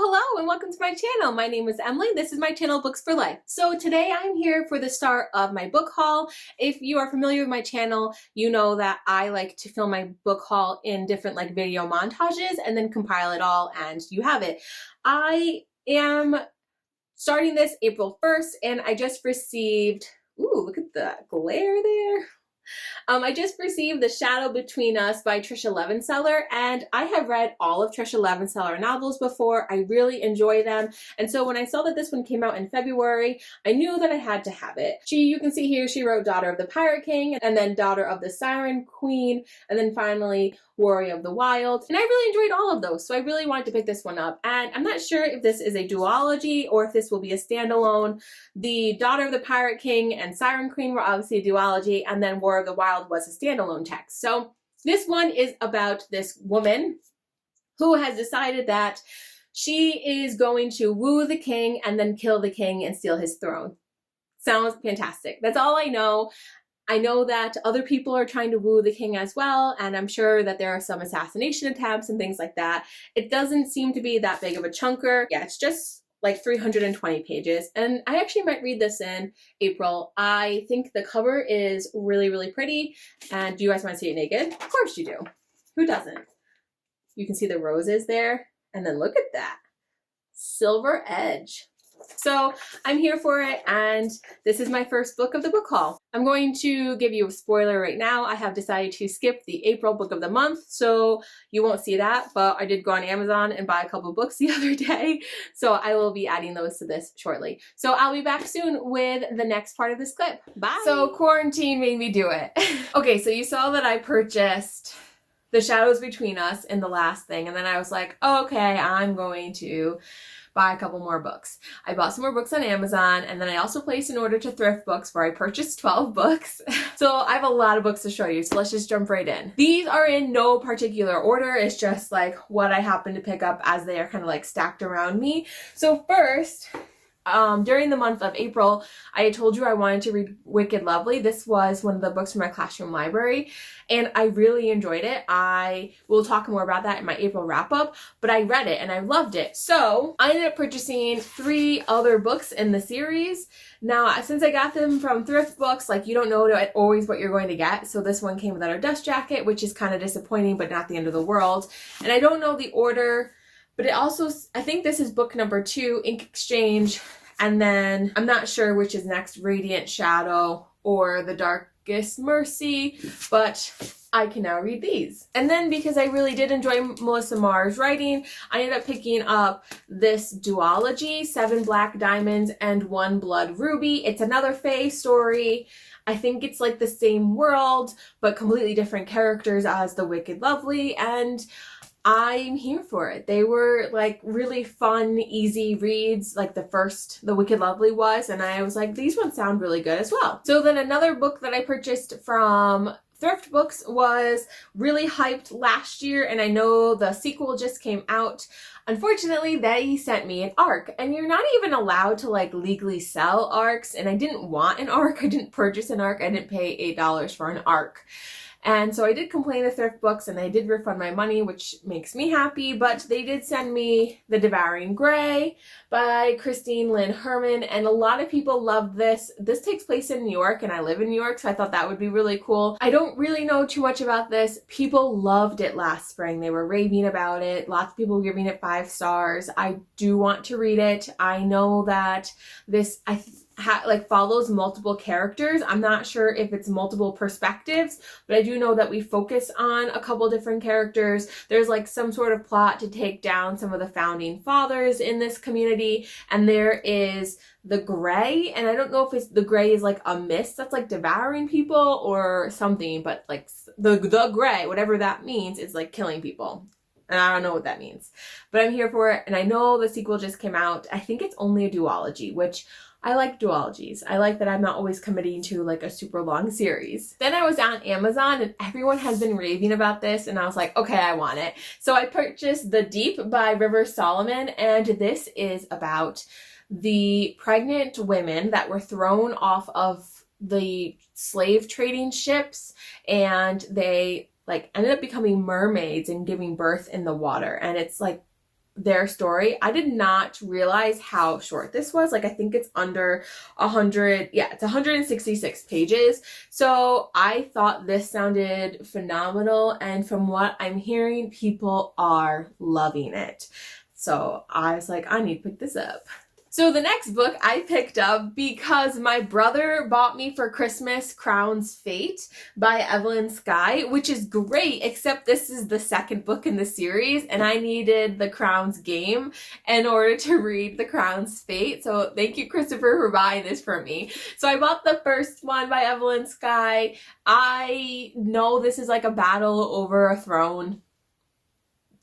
Hello and welcome to my channel. My name is Emily. This is my channel, Books for Life. So today I'm here for the start of my book haul. If you are familiar with my channel, you know that I like to film my book haul in different video montages and then compile it all and you have it. I am starting this April 1st and I just received, ooh, look at the glare there. I just received The Shadow Between Us by Trish Levenseller, and I have read all of Trish Levenseller novels before. I really enjoy them, and so when I saw that this one came out in February, I knew that I had to have it. You can see here, she wrote Daughter of the Pirate King, and then Daughter of the Siren Queen, and then finally Warrior of the Wild, and I really enjoyed all of those, so I really wanted to pick this one up, and I'm not sure if this is a duology or if this will be a standalone. The Daughter of the Pirate King and Siren Queen were obviously a duology, and then War of the Wild was a standalone text. So this one is about this woman who has decided that she is going to woo the king and then kill the king and steal his throne. Sounds fantastic. That's all I know. I know that other people are trying to woo the king as well, and I'm sure that there are some assassination attempts and things like that. It doesn't seem to be that big of a chunker. Yeah, it's just like 320 pages, and I actually might read this in April. I think the cover is really, really pretty, and do you guys want to see it naked? Of course you do. Who doesn't? You can see the roses there, and then look at that. Silver edge. So I'm here for it, and this is my first book of the book haul. I'm going to give you a spoiler right now. I have decided to skip the April book of the month, so you won't see that, but I did go on Amazon and buy a couple books the other day, so I will be adding those to this shortly. So I'll be back soon with the next part of this clip. Bye! So quarantine made me do it. Okay, so you saw that I purchased The Shadows Between Us in the last thing, and then I was like, okay, I'm going to buy a couple more books. I bought some more books on Amazon, and then I also placed an order to Thrift Books where I purchased 12 books. So I have a lot of books to show you, so let's just jump right in. These are in no particular order. It's just like what I happen to pick up as they are kind of like stacked around me. So first, during the month of April, I had told you I wanted to read Wicked Lovely. This was one of the books from my classroom library, and I really enjoyed it. I will talk more about that in my April wrap-up, but I read it and I loved it. So I ended up purchasing 3 other books in the series. Now, since I got them from Thrift Books, you don't know always what you're going to get. So this one came without a dust jacket, which is kind of disappointing, but not the end of the world. And I don't know the order, but it also, I think this is book number 2, Ink Exchange, and then I'm not sure which is next, Radiant Shadow or The Darkest Mercy, but I can now read these. And then because I really did enjoy Melissa Marr's writing, I ended up picking up this duology, 7 Black Diamonds and 1 Blood Ruby. It's another Fae story. I think it's like the same world, but completely different characters as the Wicked Lovely, and I'm here for it. They were really fun, easy reads, like the Wicked Lovely was, and I was like, these ones sound really good as well. So then another book that I purchased from Thrift Books was really hyped last year, and I know the sequel just came out. Unfortunately, they sent me an ARC, and you're not even allowed to legally sell ARCs, and I didn't want an ARC. I didn't purchase an ARC. I didn't pay $8 for an ARC. And so I did complain to Thrift Books, and they did refund my money, which makes me happy, but they did send me The Devouring Grey by Lynn Herman, and a lot of people loved this. This takes place in New York, and I live in New York, so I thought that would be really cool. I don't really know too much about this. People loved it last spring. They were raving about it. Lots of people were giving it 5 stars. I do want to read it. I know that this, follows multiple characters. I'm not sure if it's multiple perspectives, but I do know that we focus on a couple different characters. There's some sort of plot to take down some of the founding fathers in this community, and there is the Grey, and I don't know if the Grey is a mist that's devouring people or something, but the Grey, whatever that means, is killing people. And I don't know what that means, but I'm here for it, and I know the sequel just came out. I think it's only a duology, which I like duologies. I like that I'm not always committing to a super long series. Then I was on Amazon, and everyone has been raving about this, and I was like, okay, I want it. So I purchased The Deep by River Solomon, and this is about the pregnant women that were thrown off of the slave trading ships, and they ended up becoming mermaids and giving birth in the water. And it's their story. I did not realize how short this was. Like, I think it's under 100. Yeah, it's 166 pages. So I thought this sounded phenomenal. And from what I'm hearing, people are loving it. So I was like, I need to pick this up. So the next book I picked up because my brother bought me for Christmas Crown's Fate by Evelyn Skye, which is great, except this is the second book in the series and I needed the Crown's Game in order to read the Crown's Fate. So thank you, Christopher, for buying this for me. So I bought the first one by Evelyn Skye. I know this is like a battle over a throne.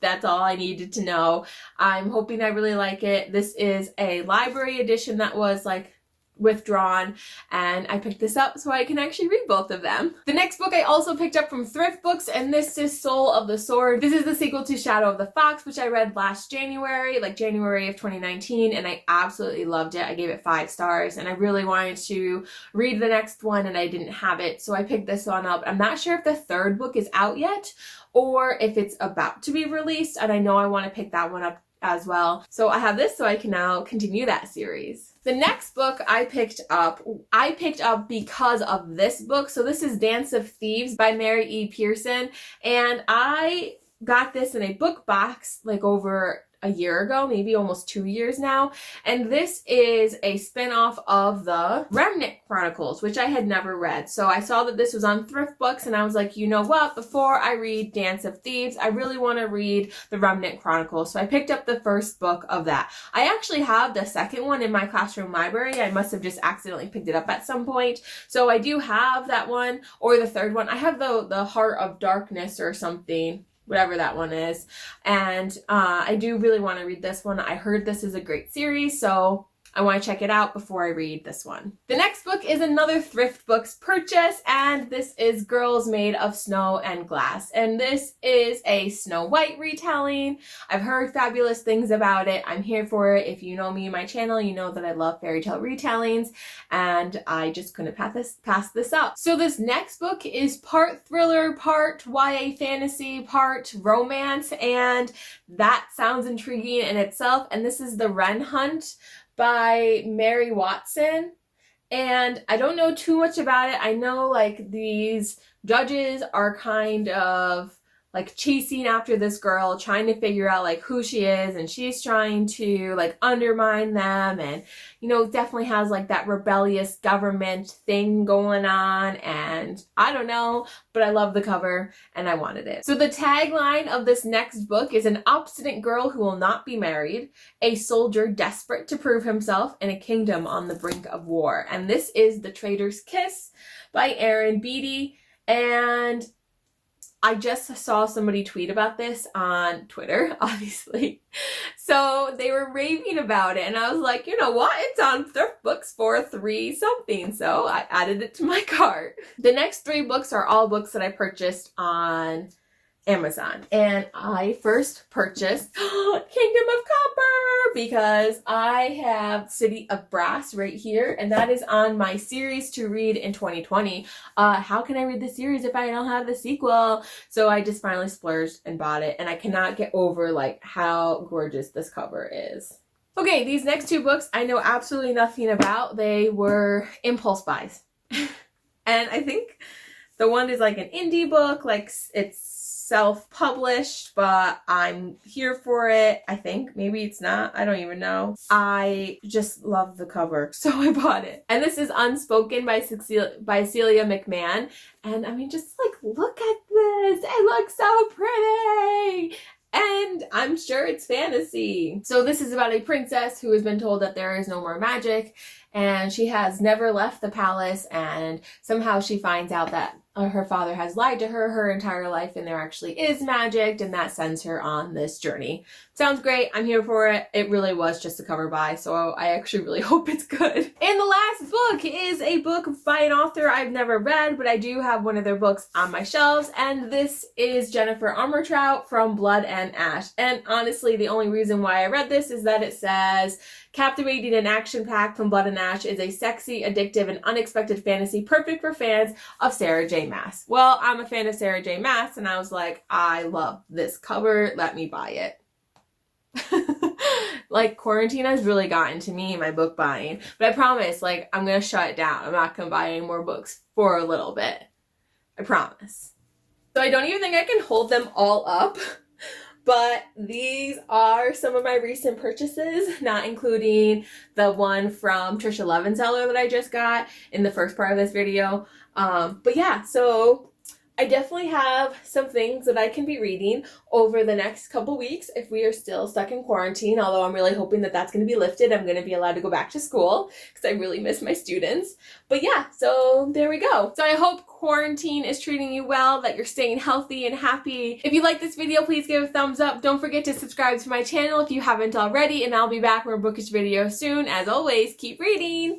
That's all I needed to know. I'm hoping I really like it. This is a library edition that was like withdrawn, and I picked this up so I can actually read both of them. The next book I also picked up from Thrift Books, and this is Soul of the Sword. This is the sequel to Shadow of the Fox, which I read last January, like January of 2019, and I absolutely loved it. I gave it 5 stars, and I really wanted to read the next one, and I didn't have it, so I picked this one up. I'm not sure if the third book is out yet, or if it's about to be released, and I know I want to pick that one up as well. So I have this so I can now continue that series. The next book I picked up because of this book. So this is Dance of Thieves by Mary E. Pearson, and I got this in a book box like over a year ago, maybe almost 2 years now. And this is a spin-off of the Remnant Chronicles, which I had never read. So I saw that this was on Thrift Books and I was like, you know what? Before I read Dance of Thieves, I really want to read the Remnant Chronicles. So I picked up the first book of that. I actually have the second one in my classroom library. I must have just accidentally picked it up at some point. So I do have that one, or the third one. I have the Heart of Darkness or something, whatever that one is. And I do really want to read this one. I heard this is a great series, so I want to check it out before I read this one. The next book is another Thrift Books purchase, and this is Girls Made of Snow and Glass. And this is a Snow White retelling. I've heard fabulous things about it. I'm here for it. If you know me and my channel, you know that I love fairy tale retellings, and I just couldn't pass this up. So this next book is part thriller, part YA fantasy, part romance, and that sounds intriguing in itself. And this is The Wren Hunt by Mary Watson, and I don't know too much about it. I know like these judges are kind of like chasing after this girl, trying to figure out like who she is, and she's trying to like undermine them, and you know, definitely has like that rebellious government thing going on, and I don't know, but I love the cover and I wanted it. So the tagline of this next book is an obstinate girl who will not be married, a soldier desperate to prove himself, and a kingdom on the brink of war. And this is The Traitor's Kiss by Erin Beatty, and I just saw somebody tweet about this on Twitter, obviously. So they were raving about it, and I was like, you know what? It's on Thrift Books for $3 something. So I added it to my cart. The next 3 books are all books that I purchased on Amazon. And I first purchased Kingdom of Copper because I have City of Brass right here, and that is on my series to read in 2020. How can I read the series if I don't have the sequel? So I just finally splurged and bought it, and I cannot get over like how gorgeous this cover is. Okay, these next 2 books I know absolutely nothing about. They were impulse buys. And I think the one is like an indie book, like it's self-published, but I'm here for it. I think maybe it's not, I don't even know. I just love the cover, so I bought it. And this is Unspoken by Celia Mcmahon, and I mean, just like look at this, it looks so pretty, and I'm sure it's fantasy. So this is about a princess who has been told that there is no more magic, and she has never left the palace, and somehow she finds out that her father has lied to her entire life, and there actually is magic, and that sends her on this journey. Sounds great. I'm here for it. It really was just a cover buy, so I actually really hope it's good. And the last book is a book by an author I've never read, but I do have one of their books on my shelves, and this is Jennifer Armentrout from Blood and Ash. And honestly, the only reason why I read this is that it says, captivating and action-packed from Blood and Ash is a sexy, addictive, and unexpected fantasy perfect for fans of Sarah J. Maas. Well, I'm a fan of Sarah J. Maas, and I was like, I love this cover. Let me buy it. Like, quarantine has really gotten to me, my book buying. But I promise, like, I'm gonna shut it down. I'm not gonna buy any more books for a little bit. I promise. So I don't even think I can hold them all up. But these are some of my recent purchases, not including the one from Trish Seller that I just got in the first part of this video. But yeah, so I definitely have some things that I can be reading over the next couple weeks if we are still stuck in quarantine, although I'm really hoping that that's going to be lifted. I'm going to be allowed to go back to school because I really miss my students. But yeah, so there we go. So I hope quarantine is treating you well, that you're staying healthy and happy. If you like this video, please give a thumbs up. Don't forget to subscribe to my channel if you haven't already, and I'll be back with a bookish video soon. As always, keep reading!